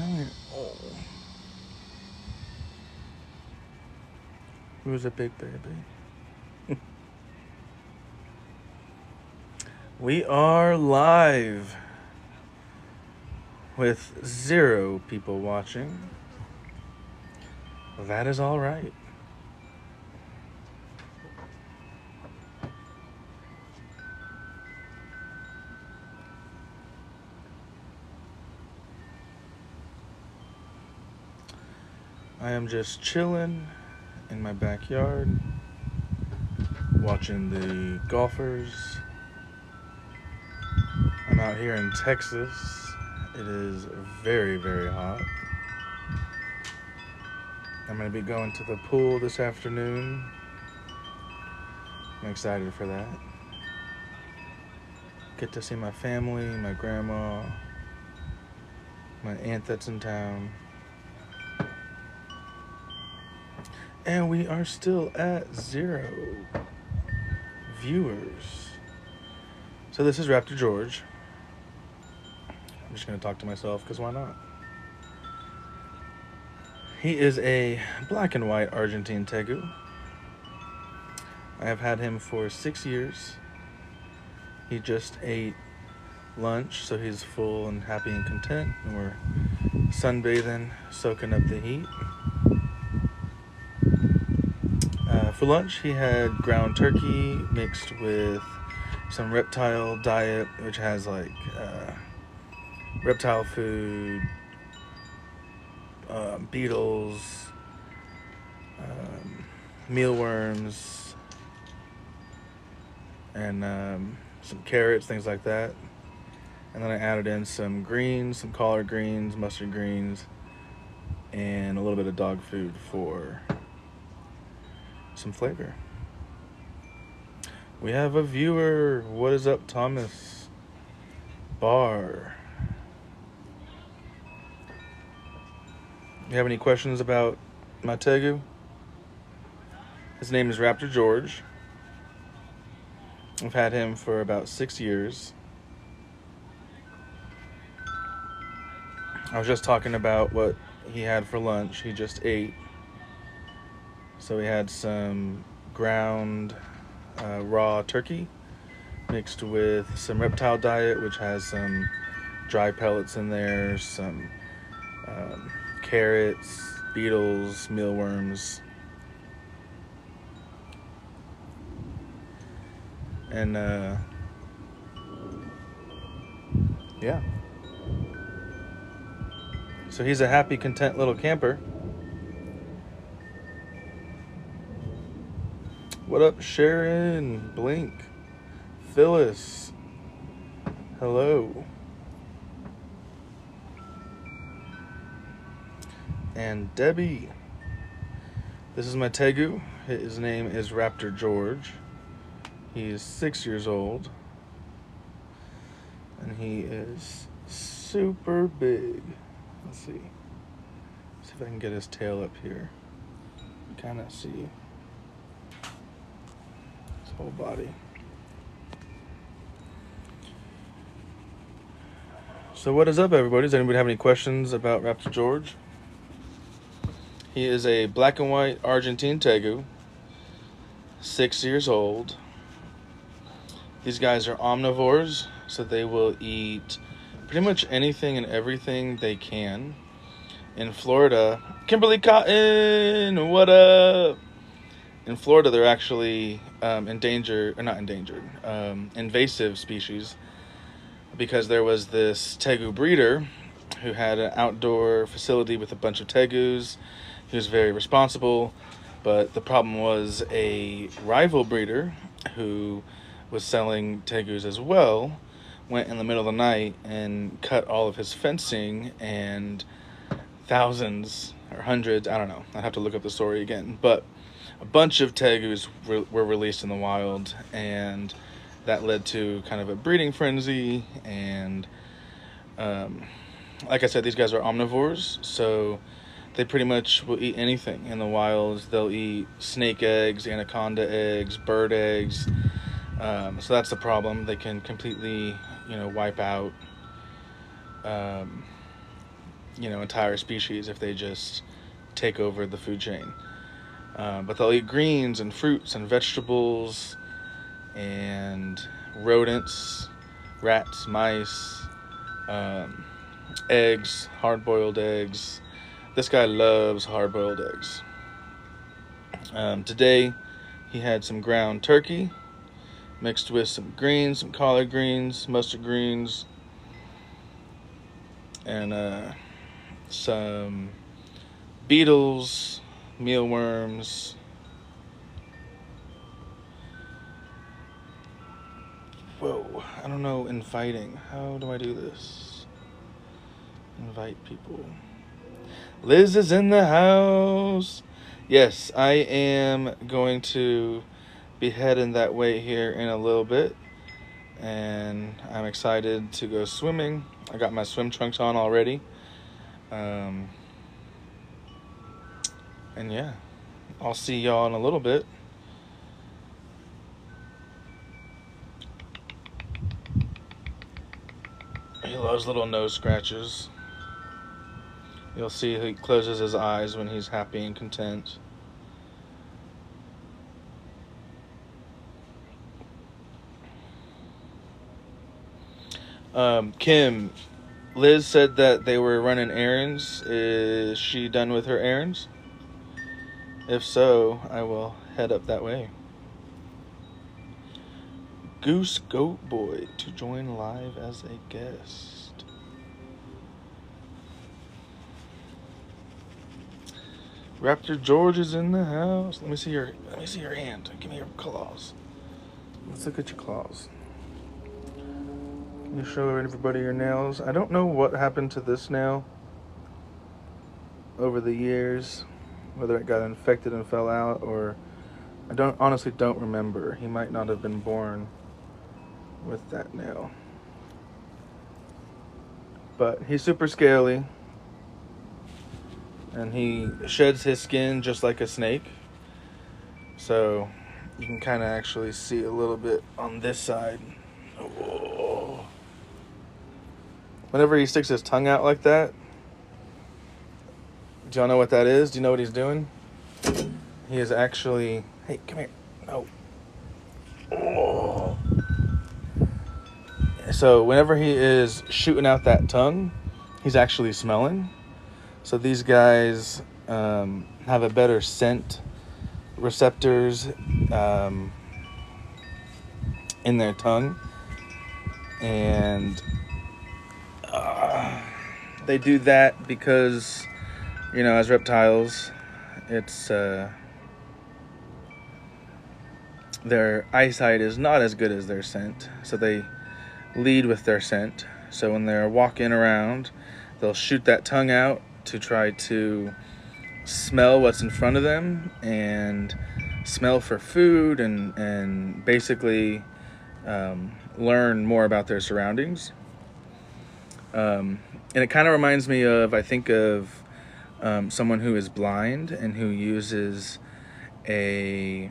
Oh, who's a big baby? We are live with 0 people watching. That is all right. I am just chilling in my backyard, watching the golfers. I'm out here in Texas. It is very, very hot. I'm going to be going to the pool this afternoon. I'm excited for that. Get to see my family, my grandma, my aunt that's in town. And we are still at 0 viewers. So this is Raptor George. I'm just going to talk to myself because why not? He is a black and white Argentine Tegu. I have had him for 6 years. He just ate lunch, so he's full and happy and content. And we're sunbathing, soaking up the heat. For lunch, he had ground turkey mixed with some reptile diet, which has like reptile food, beetles, mealworms, and some carrots, things like that. And then I added in some greens, some collard greens, mustard greens, and a little bit of dog food for some flavor. We have a viewer. What is up, Thomas Barr? You have any questions about my Tegu? His name is Raptor George. I've had him for about 6 years. I was just talking about what he had for lunch. He just ate. So we had some ground raw turkey mixed with some reptile diet, which has some dry pellets in there, some carrots, beetles, mealworms, and yeah. So he's a happy, content little camper. What up, Sharon, Blink, Phyllis? Hello. And Debbie. This is my Tegu. His name is Raptor George. He is 6 years old. And he is super big. Let's see. See if I can get his tail up here. Kind of see his whole body. So what is up, everybody? Does anybody have any questions about Raptor George? He is a black and white Argentine Tegu, 6 years old. These guys are omnivores, so they will eat pretty much anything and everything they can. In Florida, Kimberly Cotton, what up? In Florida, they're actually invasive species, because there was this Tegu breeder who had an outdoor facility with a bunch of Tegus. He was very responsible, but the problem was a rival breeder who was selling Tegus as well went in the middle of the night and cut all of his fencing, and thousands or hundreds, I don't know, I'd have to look up the story again, but a bunch of Tegus were released in the wild, and that led to kind of a breeding frenzy. And like I said, these guys are omnivores, so they pretty much will eat anything in the wild. They'll eat snake eggs, anaconda eggs, bird eggs. So that's the problem. They can completely, wipe out entire species if they just take over the food chain. But they'll eat greens and fruits and vegetables and rodents, rats, mice, eggs, hard-boiled eggs. This guy loves hard-boiled eggs. Today, he had some ground turkey mixed with some greens, some collard greens, mustard greens, and some beetles, mealworms, whoa, I don't know, inviting. How do I do this? Invite people. Liz is in the house. Yes, I am going to be heading that way here in a little bit. And I'm excited to go swimming. I got my swim trunks on already. And yeah, I'll see y'all in a little bit. He loves little nose scratches. You'll see he closes his eyes when he's happy and content. Kim, Liz said that they were running errands. Is she done with her errands? If so, I will head up that way. Goose Goat Boy to join live as a guest. Raptor George is in the house. Let me see your hand. Give me your claws. Let's look at your claws. You show everybody your nails. I don't know what happened to this nail over the years, whether it got infected and fell out, or I honestly don't remember. He might not have been born with that nail. But he's super scaly, and he sheds his skin just like a snake. So you can kind of actually see a little bit on this side. Oh. Whenever he sticks his tongue out like that, do y'all know what that is? Do you know what he's doing? He is actually... Hey, come here. No. Oh. So whenever he is shooting out that tongue, he's actually smelling. So these guys have a better scent receptors in their tongue. And they do that because, as reptiles, it's their eyesight is not as good as their scent, so they lead with their scent. So when they're walking around, they'll shoot that tongue out to try to smell what's in front of them and smell for food and basically learn more about their surroundings. And it kind of reminds me of, I think of someone who is blind and who uses a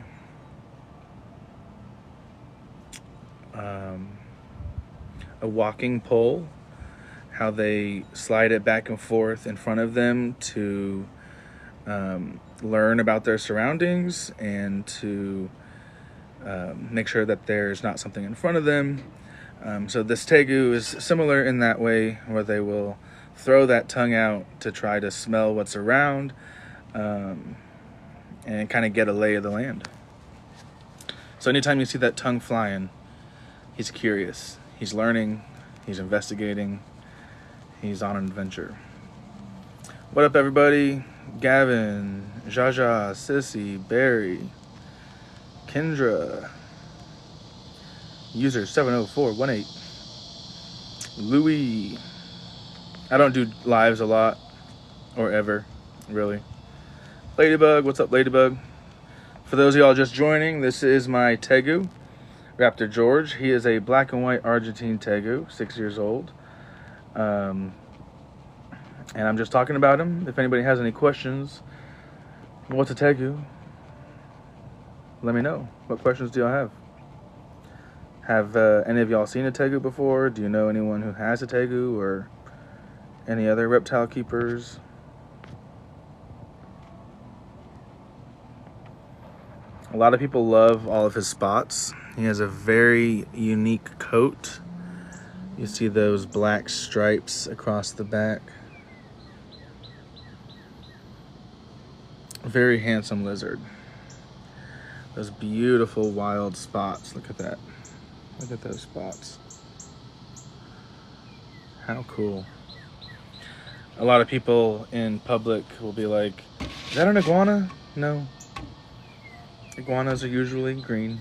walking pole, how they slide it back and forth in front of them to learn about their surroundings and to make sure that there's not something in front of them. So this tegu is similar in that way, where they will throw that tongue out to try to smell what's around and kind of get a lay of the land. So anytime you see that tongue flying, he's curious, he's learning, he's investigating, he's on an adventure. What up, everybody? Gavin, Jaja, Sissy, Barry, Kendra, user 70418, Louis. I don't do lives a lot, or ever, really. Ladybug, what's up, Ladybug? For those of y'all just joining, this is my tegu, Raptor George. He is a black and white Argentine tegu, 6 years old. And I'm just talking about him. If anybody has any questions, what's a tegu? Let me know. What questions do y'all have? Have any of y'all seen a tegu before? Do you know anyone who has a tegu, or Any other reptile keepers? A lot of people love all of his spots. He has a very unique coat. You see those black stripes across the back. Very handsome lizard. Those beautiful wild spots. Look at that. Look at those spots. How cool. A lot of people in public will be like, is that an iguana? No. Iguanas are usually green.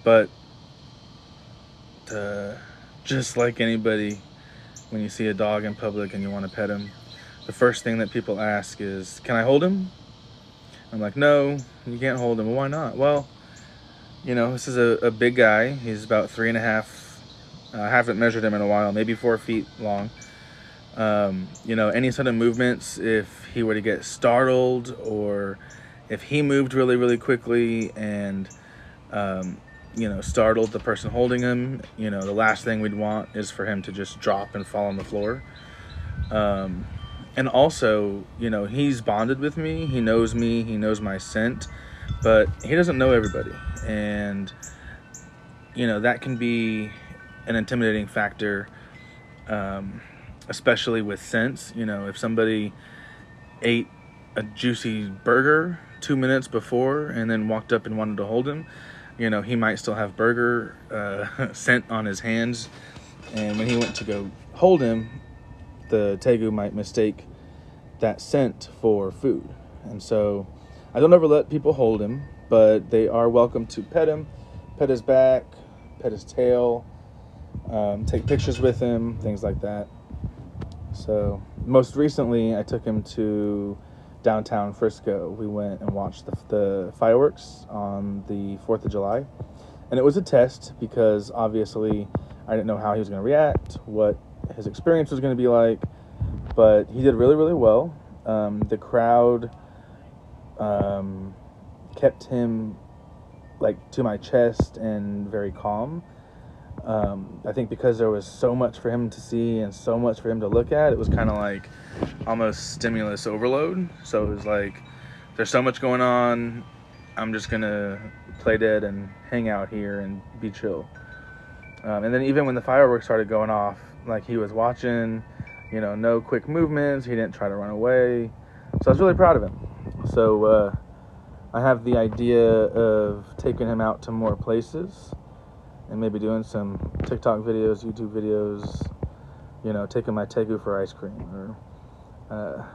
But just like anybody, when you see a dog in public and you want to pet him, the first thing that people ask is, can I hold him? I'm like, no, you can't hold him. Well, why not? Well, you know, this is a big guy. He's about 3.5. I haven't measured him in a while, maybe 4 feet long. You know, any sudden movements, if he were to get startled or if he moved really, really quickly and, you know, startled the person holding him, you know, the last thing we'd want is for him to just drop and fall on the floor. And also, you know, he's bonded with me, he knows my scent, but he doesn't know everybody. And, you know, that can be an intimidating factor, especially with scents. You know, if somebody ate a juicy burger 2 minutes before and then walked up and wanted to hold him, you know, he might still have burger scent on his hands. And when he went to go hold him, the tegu might mistake that scent for food. And so I don't ever let people hold him, but they are welcome to pet him, pet his back, pet his tail, take pictures with him, things like that. So most recently I took him to downtown Frisco. We went and watched the fireworks on the 4th of July. And it was a test because obviously I didn't know how he was going to react, what his experience was going to be like, but he did really, really well. The crowd kept him like to my chest and very calm. I think because there was so much for him to see and so much for him to look at, it was kind of like almost stimulus overload. So it was like, there's so much going on, I'm just gonna play dead and hang out here and be chill. And then even when the fireworks started going off, like he was watching, you know, no quick movements, he didn't try to run away. So I was really proud of him. So I have the idea of taking him out to more places and maybe doing some TikTok videos, YouTube videos, you know, taking my tegu for ice cream, or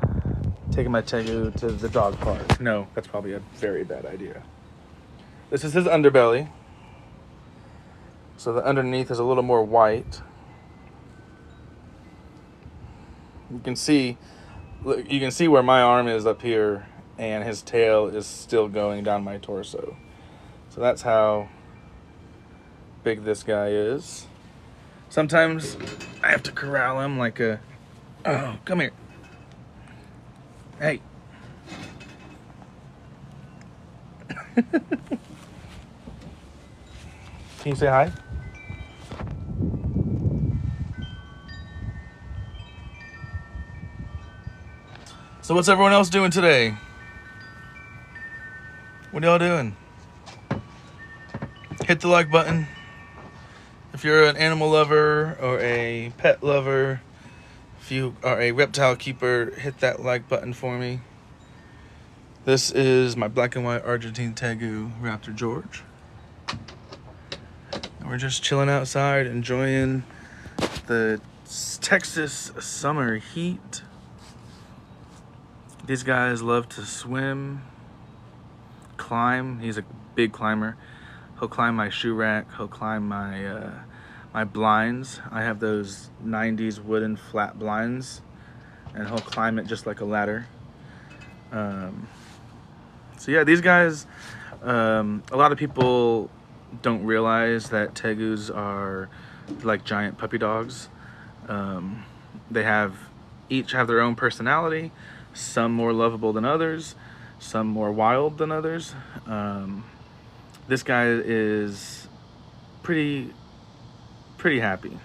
taking my tegu to the dog park. No, that's probably a very bad idea. This is his underbelly. So the underneath is a little more white. You can see where my arm is up here and his tail is still going down my torso. So that's how big this guy is. Sometimes I have to corral him like a, oh, come here. Hey. Can you say hi? So what's everyone else doing today? What are y'all doing? Hit the like button. If you're an animal lover or a pet lover, if you are a reptile keeper, hit that like button for me. This is my black and white Argentine tegu, Raptor George. And we're just chilling outside, enjoying the Texas summer heat. These guys love to swim, climb. He's a big climber. He'll climb my shoe rack. He'll climb my my blinds. I have those 90s wooden flat blinds, and he'll climb it just like a ladder. So yeah, these guys, a lot of people don't realize that tegus are like giant puppy dogs. They each have their own personality, some more lovable than others, some more wild than others. This guy is pretty happy.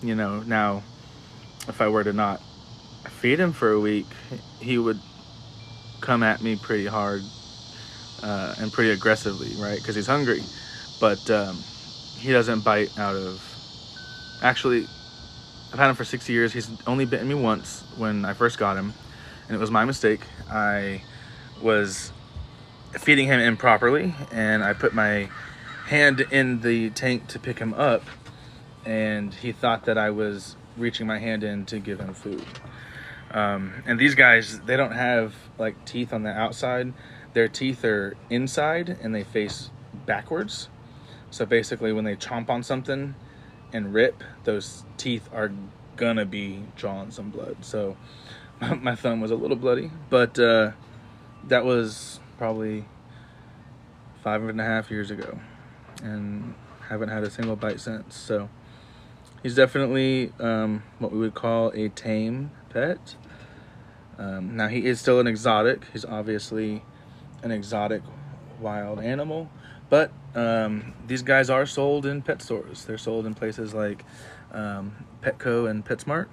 You know, now if I were to not feed him for a week, he would come at me pretty hard and pretty aggressively, right? Because he's hungry. But he doesn't bite out of. Actually, I've had him for 6 years. He's only bitten me once when I first got him, and it was my mistake. I was feeding him improperly, and I put my hand in the tank to pick him up, and he thought that I was reaching my hand in to give him food. And these guys, they don't have like teeth on the outside. Their teeth are inside and they face backwards. So basically when they chomp on something and rip, those teeth are gonna be drawing some blood. So my thumb was a little bloody, but that was probably 5.5 years ago, and haven't had a single bite since. So he's definitely what we would call a tame pet. Now he is still an exotic. He's obviously an exotic wild animal, but these guys are sold in pet stores. They're sold in places like Petco and PetSmart.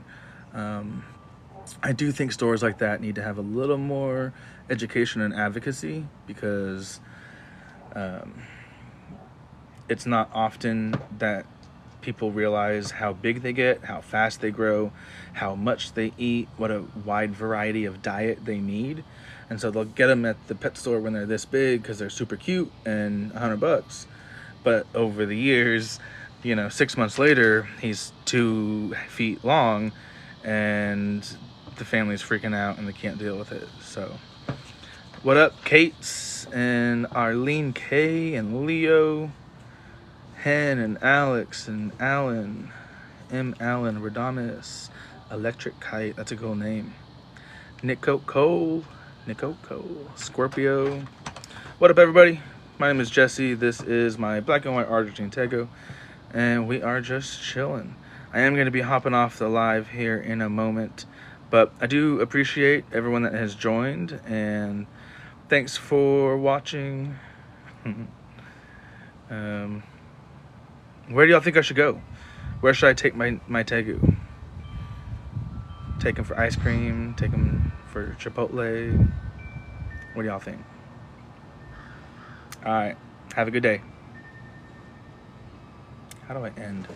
I do think stores like that need to have a little more education and advocacy, because it's not often that people realize how big they get, how fast they grow, how much they eat, what a wide variety of diet they need. And so they'll get them at the pet store when they're this big because they're super cute and $100. But over the years, 6 months later, he's 2 feet long and the family's freaking out and they can't deal with it. So what up, Kate's and Arlene K and Leo, Hen and Alex and Alan, M. Allen, Radamus, Electric Kite, that's a cool name. Nico Cole, Scorpio. What up, everybody? My name is Jesse. This is my black and white Argentine Tego, and we are just chilling. I am going to be hopping off the live here in a moment, but I do appreciate everyone that has joined, and thanks for watching. Where do y'all think I should go? Where should I take my Tegu? Take him for ice cream? Take him for Chipotle? What do y'all think? Alright, have a good day. How do I end?